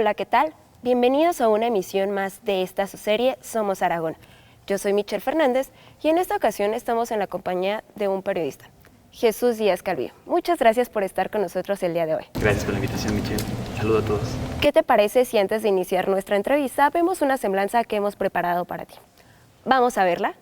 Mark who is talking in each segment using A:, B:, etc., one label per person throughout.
A: Hola, ¿qué tal? Bienvenidos a una emisión más de esta su serie Somos Aragón. Yo soy Michelle Fernández y en esta ocasión estamos en la compañía de un periodista, Jesús Díaz Calvillo. Muchas gracias por estar con nosotros el día de hoy.
B: Gracias por la invitación, Michelle. Saludo a todos.
A: ¿Qué te parece si antes de iniciar nuestra entrevista vemos una semblanza que hemos preparado para ti? ¿Vamos a verla?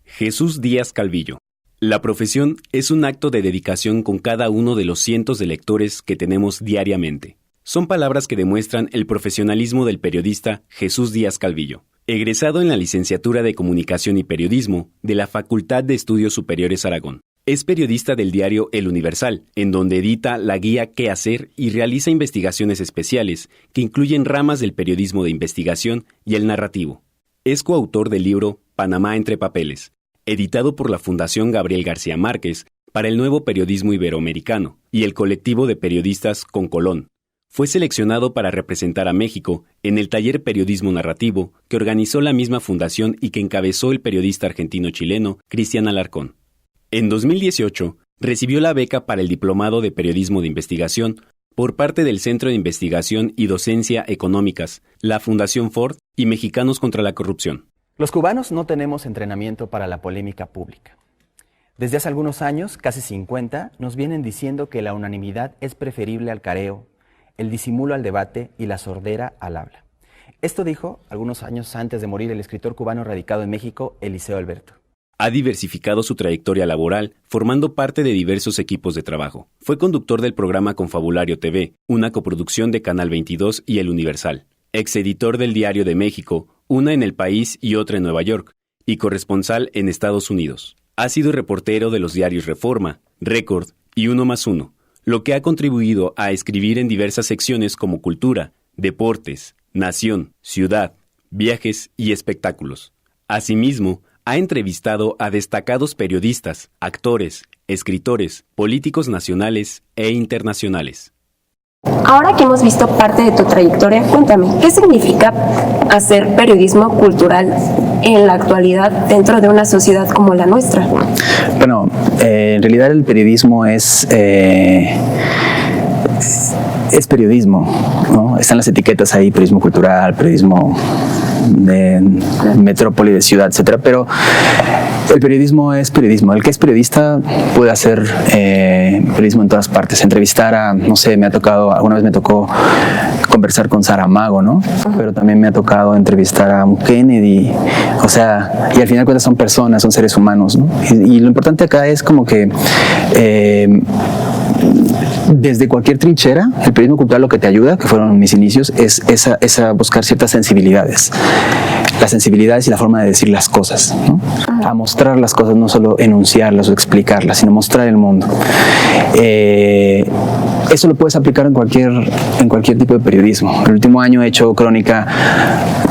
C: Jesús Díaz Calvillo. La profesión es un acto de dedicación con cada uno de los cientos de lectores que tenemos diariamente. Son palabras que demuestran el profesionalismo del periodista Jesús Díaz Calvillo, egresado en la licenciatura de Comunicación y Periodismo de la Facultad de Estudios Superiores Aragón. Es periodista del diario El Universal, en donde edita la guía Qué hacer y realiza investigaciones especiales que incluyen ramas del periodismo de investigación y el narrativo. Es coautor del libro Panamá entre papeles, editado por la Fundación Gabriel García Márquez para el Nuevo Periodismo Iberoamericano y el colectivo de periodistas Con Colón. Fue seleccionado para representar a México en el taller Periodismo Narrativo que organizó la misma fundación y que encabezó el periodista argentino-chileno Cristian Alarcón. En 2018, recibió la beca para el Diplomado de Periodismo de Investigación por parte del Centro de Investigación y Docencia Económicas, la Fundación Ford y Mexicanos contra la Corrupción.
D: Los cubanos no tenemos entrenamiento para la polémica pública. Desde hace algunos años, casi 50, nos vienen diciendo que la unanimidad es preferible al careo, el disimulo al debate y la sordera al habla. Esto dijo algunos años antes de morir el escritor cubano radicado en México, Eliseo Alberto.
C: Ha diversificado su trayectoria laboral, formando parte de diversos equipos de trabajo. Fue conductor del programa Confabulario TV, una coproducción de Canal 22 y El Universal. Exeditor del Diario de México, una en El País y otra en Nueva York, y corresponsal en Estados Unidos. Ha sido reportero de los diarios Reforma, Récord y Uno más Uno, lo que ha contribuido a escribir en diversas secciones como Cultura, Deportes, Nación, Ciudad, Viajes y Espectáculos. Asimismo, ha entrevistado a destacados periodistas, actores, escritores, políticos nacionales e internacionales.
A: Ahora que hemos visto parte de tu trayectoria, cuéntame, ¿qué significa hacer periodismo cultural en la actualidad dentro de una sociedad como la nuestra?
D: Bueno, en realidad el periodismo es periodismo, ¿no? Están las etiquetas ahí, periodismo cultural, periodismo de metrópoli, de ciudad, etcétera, pero el periodismo es periodismo. El que es periodista puede hacer periodismo en todas partes. Entrevistar a, no sé, alguna vez me tocó conversar con Saramago, ¿no? Pero también me ha tocado entrevistar a un Kennedy, o sea, y al final de cuentas son personas, son seres humanos, ¿no? Y lo importante acá es como que desde cualquier trinchera, el periodismo cultural lo que te ayuda, que fueron mis inicios, es a buscar ciertas sensibilidades. Las sensibilidades y la forma de decir las cosas, ¿no? A mostrar las cosas, no solo enunciarlas o explicarlas, sino mostrar el mundo. Eso lo puedes aplicar en cualquier tipo de periodismo. El último año he hecho crónica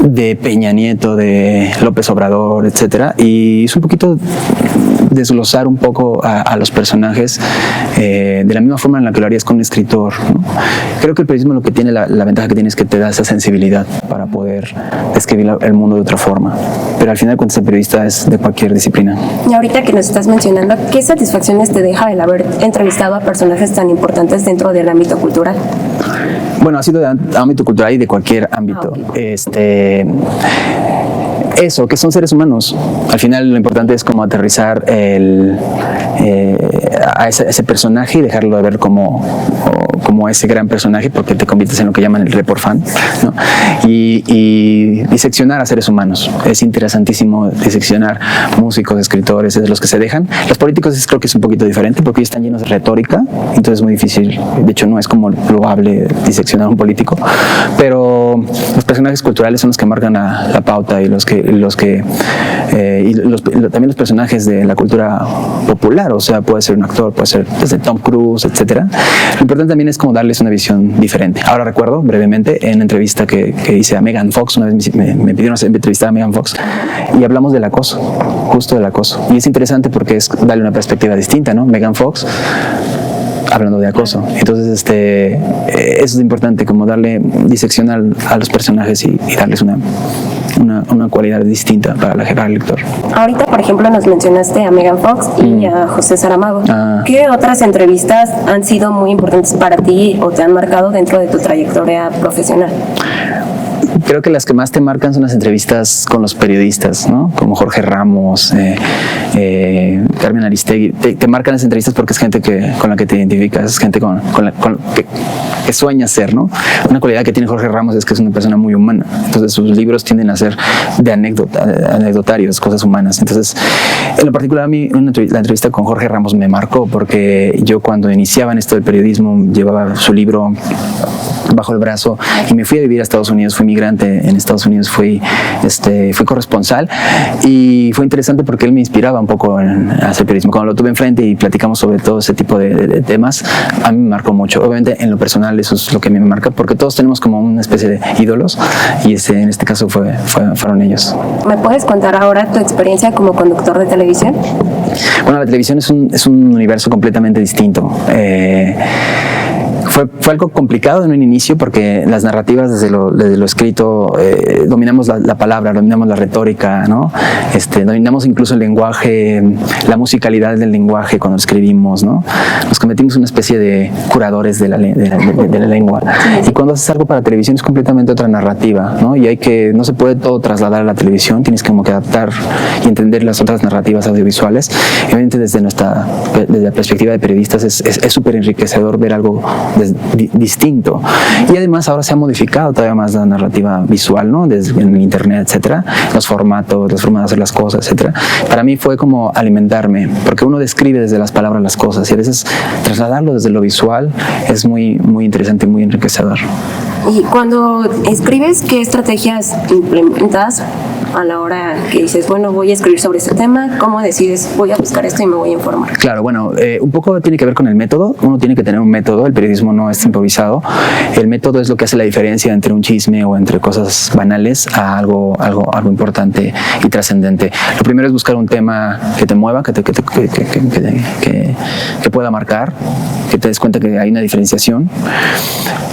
D: de Peña Nieto, de López Obrador, etcétera, y es un poquito desglosar un poco a los personajes de la misma forma en la que lo harías con un escritor, ¿no? Creo que el periodismo lo que tiene, la ventaja que tiene es que te da esa sensibilidad para poder describir el mundo de otra forma, pero al final cuando el periodista es de cualquier disciplina.
A: Y ahorita que nos estás mencionando, ¿qué satisfacciones te deja el haber entrevistado a personajes tan importantes dentro del ámbito cultural?
D: Bueno, ha sido de ámbito cultural y de cualquier ámbito. Eso, que son seres humanos. Al final lo importante es como aterrizar a ese personaje y dejarlo de ver como ese gran personaje, porque te conviertes en lo que llaman el report fan, ¿no? Y diseccionar a seres humanos. Es interesantísimo diseccionar músicos, escritores, es de los que se dejan. Los políticos creo que es un poquito diferente porque ellos están llenos de retórica, entonces es muy difícil. De hecho, no es como loable diseccionar a un político, pero los personajes culturales son los que marcan la pauta y también los personajes de la cultura popular, o sea, puede ser un actor, puede ser desde Tom Cruise, etcétera. Lo importante también es como darles una visión diferente. Ahora recuerdo brevemente en una entrevista que hice a Megan Fox, una vez me pidieron entrevistar a Megan Fox y hablamos del acoso, justo del acoso. Y es interesante porque es darle una perspectiva distinta, ¿no? Megan Fox hablando de acoso. Entonces, eso es importante, como diseccionar a los personajes y darles una una cualidad distinta para el lector.
A: Ahorita, por ejemplo, nos mencionaste a Megan Fox y a José Saramago. ¿Qué otras entrevistas han sido muy importantes para ti o te han marcado dentro de tu trayectoria profesional?
D: Creo que las que más te marcan son las entrevistas con los periodistas, ¿no? Como Jorge Ramos, Carmen Aristegui. Te marcan las entrevistas porque es gente con la que te identificas, es gente que sueñas ser, ¿no? Una cualidad que tiene Jorge Ramos es que es una persona muy humana. Entonces sus libros tienden a ser de anecdotarios, cosas humanas. Entonces, en lo particular a mí la entrevista con Jorge Ramos me marcó porque yo cuando iniciaba en esto del periodismo llevaba su libro bajo el brazo y me fui a vivir a Estados Unidos, fui migrante en Estados Unidos, fui corresponsal y fue interesante porque él me inspiraba un poco a hacer periodismo. Cuando lo tuve enfrente y platicamos sobre todo ese tipo de temas, a mí me marcó mucho. Obviamente en lo personal eso es lo que a mí me marca porque todos tenemos como una especie de ídolos y en este caso fueron ellos.
A: ¿Me puedes contar ahora tu experiencia como conductor de televisión?
D: Bueno, la televisión es un universo completamente distinto. Fue algo complicado en un inicio porque las narrativas desde lo escrito dominamos la palabra, dominamos la retórica, ¿no? Dominamos incluso el lenguaje, la musicalidad del lenguaje cuando escribimos, ¿no? Nos convertimos en una especie de curadores de la lengua. Y cuando haces algo para televisión es completamente otra narrativa, ¿no? Y no se puede todo trasladar a la televisión, tienes como que adaptar y entender las otras narrativas audiovisuales. Obviamente desde la perspectiva de periodistas es súper enriquecedor ver algo distinto. Y además ahora se ha modificado todavía más la narrativa visual, ¿no? Desde en el internet, etcétera, las formas de hacer las cosas, etcétera. Para mí fue como alimentarme, porque uno describe desde las palabras las cosas y a veces trasladarlo desde lo visual es muy, muy interesante y muy enriquecedor.
A: Y cuando escribes, ¿qué estrategias implementas a la hora que dices, bueno, voy a escribir sobre este tema? ¿Cómo decides, voy a buscar esto y me voy a informar?
D: Claro, bueno, un poco tiene que ver con el método. Uno tiene que tener un método. El periodismo no es improvisado. El método es lo que hace la diferencia entre un chisme o entre cosas banales a algo importante y trascendente. Lo primero es buscar un tema que te mueva, que pueda marcar, que te des cuenta que hay una diferenciación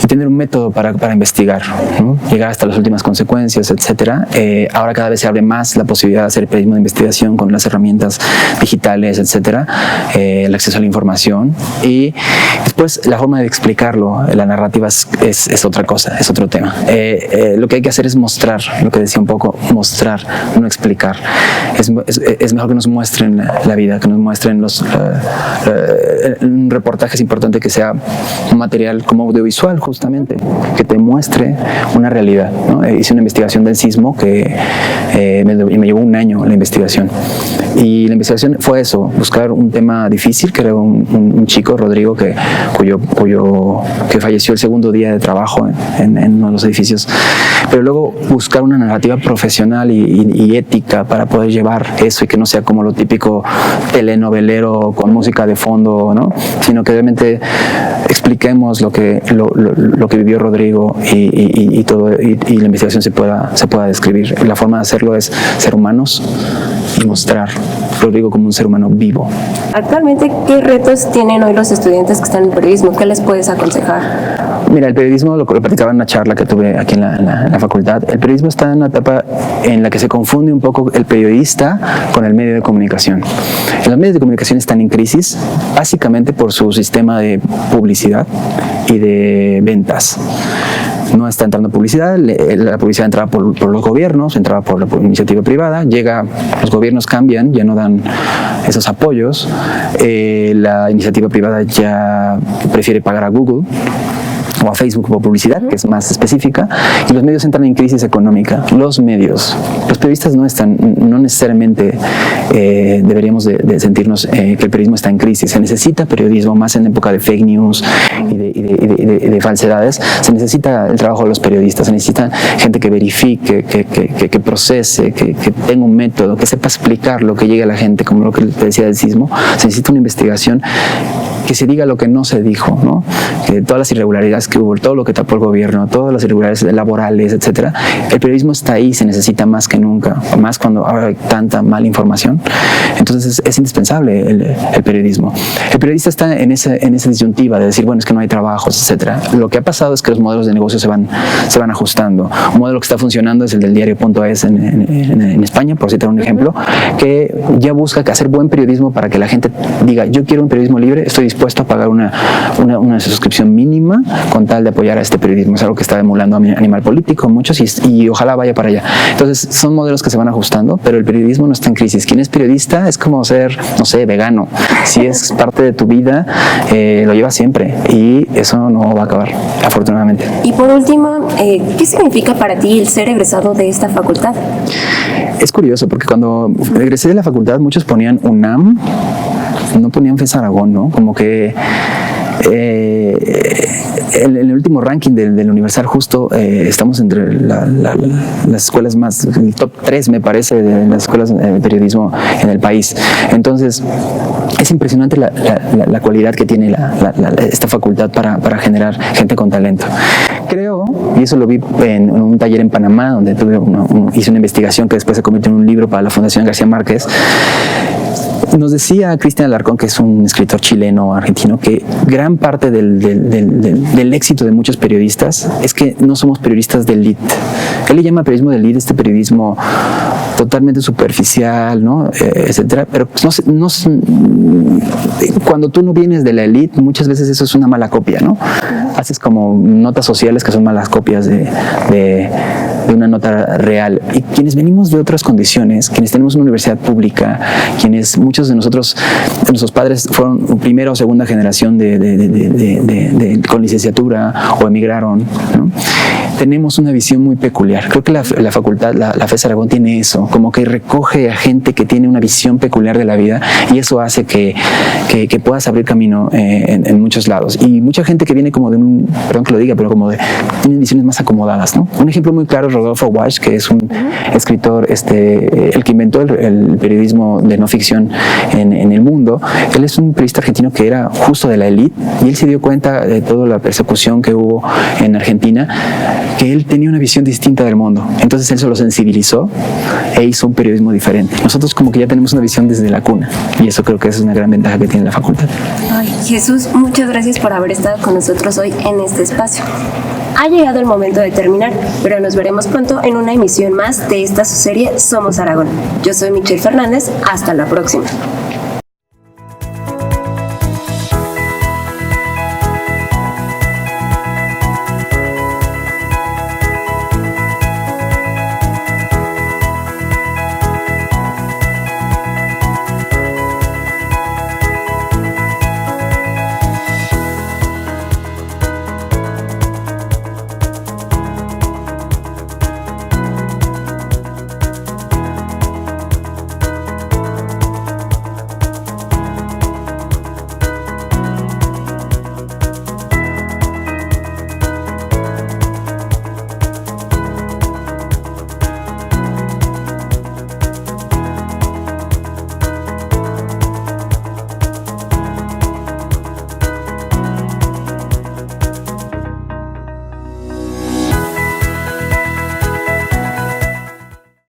D: y tener un método para investigar, ¿no? Llegar hasta las últimas consecuencias, etcétera. Ahora cada vez se abre más la posibilidad de hacer periodismo de investigación con las herramientas digitales, etcétera, el acceso a la información y después la forma de explicarlo, la narrativa es otra cosa, es otro tema. Lo que hay que hacer es mostrar, lo que decía un poco, mostrar, no explicar. Es mejor que nos muestren la vida, que nos muestren un reportaje. Es importante que sea un material como audiovisual, justamente, que te muestre una realidad, ¿no? Hice una investigación del sismo que me llevó un año la investigación. Y la investigación fue eso, buscar un tema difícil, que era un chico, Rodrigo, que falleció el segundo día de trabajo en uno de los edificios. Pero luego buscar una narrativa profesional y ética para poder llevar eso y que no sea como lo típico telenovelero con música de fondo, ¿no? Sino que realmente expliquemos lo que vivió Rodrigo y la investigación se pueda describir. La forma de hacerlo es ser humanos y mostrar Rodrigo como un ser humano vivo.
A: Actualmente, ¿qué retos tienen hoy los estudiantes que están en el periodismo? ¿Qué les puedes aconsejar?
D: Mira, el periodismo, lo platicaba en una charla que tuve aquí en la facultad, el periodismo está en una etapa en la que se confunde un poco el periodista con el medio de comunicación. Los medios de comunicación están en crisis básicamente por su sistema de publicidad y de ventas. No está entrando publicidad, la publicidad entraba por los gobiernos, entraba por la iniciativa privada, los gobiernos cambian, ya no dan esos apoyos, la iniciativa privada ya prefiere pagar a Google o a Facebook por publicidad, que es más específica, y los medios entran en crisis económica. Los periodistas no necesariamente deberíamos de sentirnos que el periodismo está en crisis. Se necesita periodismo, más en época de fake news y de falsedades. Se necesita el trabajo de los periodistas, se necesita gente que verifique, que procese, que tenga un método, que sepa explicar lo que llega a la gente, como lo que te decía del sismo. Se necesita una investigación que se diga lo que no se dijo, ¿no? Que todas las irregularidades que hubo, todo lo que tapó el gobierno, todas las irregularidades laborales, etcétera, el periodismo está ahí, se necesita más que nunca, más cuando ahora hay tanta mala información. Entonces es indispensable el periodismo. El periodista está en esa disyuntiva de decir, bueno, es que no hay trabajos, etcétera. Lo que ha pasado es que los modelos de negocio se van ajustando. Un modelo que está funcionando es el del diario.es en España, por citar un ejemplo, que ya busca hacer buen periodismo para que la gente diga, yo quiero un periodismo libre, estoy dispuesto a pagar una suscripción mínima con tal de apoyar a este periodismo. Es algo que está emulando a Animal Político, muchos, y ojalá vaya para allá. Entonces son modelos que se van ajustando, pero el periodismo no está en crisis. Quien es periodista es como ser, no sé, vegano. Si es parte de tu vida, lo llevas siempre, y eso no va a acabar, afortunadamente.
A: Y por último, ¿qué significa para ti el ser egresado de esta facultad?
D: Es curioso porque cuando egresé de la facultad muchos ponían UNAM, no ponían FES Aragón, ¿no? Como que en el último ranking del Universal justo estamos entre las escuelas más, el top 3 me parece de las escuelas de periodismo en el país. Entonces es impresionante la cualidad que tiene esta facultad para generar gente con talento. Creo, y eso lo vi en un taller en Panamá donde hice una investigación que después se convirtió en un libro para la Fundación García Márquez. Nos decía Cristian Alarcón, que es un escritor chileno argentino, que gran parte del éxito de muchos periodistas es que no somos periodistas de élite. Él le llama periodismo de élite este periodismo totalmente superficial, ¿no? Etcétera. Pero cuando tú no vienes de la élite, muchas veces eso es una mala copia, ¿no? Haces como notas sociales que son malas copias de una nota real. Y quienes venimos de otras condiciones, quienes tenemos una universidad pública, quienes muchos de nosotros, nuestros padres fueron primera o segunda generación con licenciatura o emigraron, ¿no? Tenemos una visión muy peculiar. Creo que la facultad, la FES Aragón tiene eso, como que recoge a gente que tiene una visión peculiar de la vida, y eso hace que puedas abrir camino en muchos lados. Y mucha gente que viene como perdón que lo diga, pero tienen visiones más acomodadas, ¿no? Un ejemplo muy claro es Rodolfo Walsh, que es un escritor, el que inventó el periodismo de no ficción en el mundo. Él es un periodista argentino que era justo de la élite, y él se dio cuenta de toda la persecución que hubo en Argentina, que él tenía una visión distinta del mundo. Entonces él se lo sensibilizó e hizo un periodismo diferente. Nosotros como que ya tenemos una visión desde la cuna, y eso creo que es una gran ventaja que tiene la facultad.
A: Ay, Jesús, muchas gracias por haber estado con nosotros hoy en este espacio. Ha llegado el momento de terminar, pero nos veremos pronto en una emisión más de esta su serie Somos Aragón. Yo soy Michelle Fernández, hasta la próxima.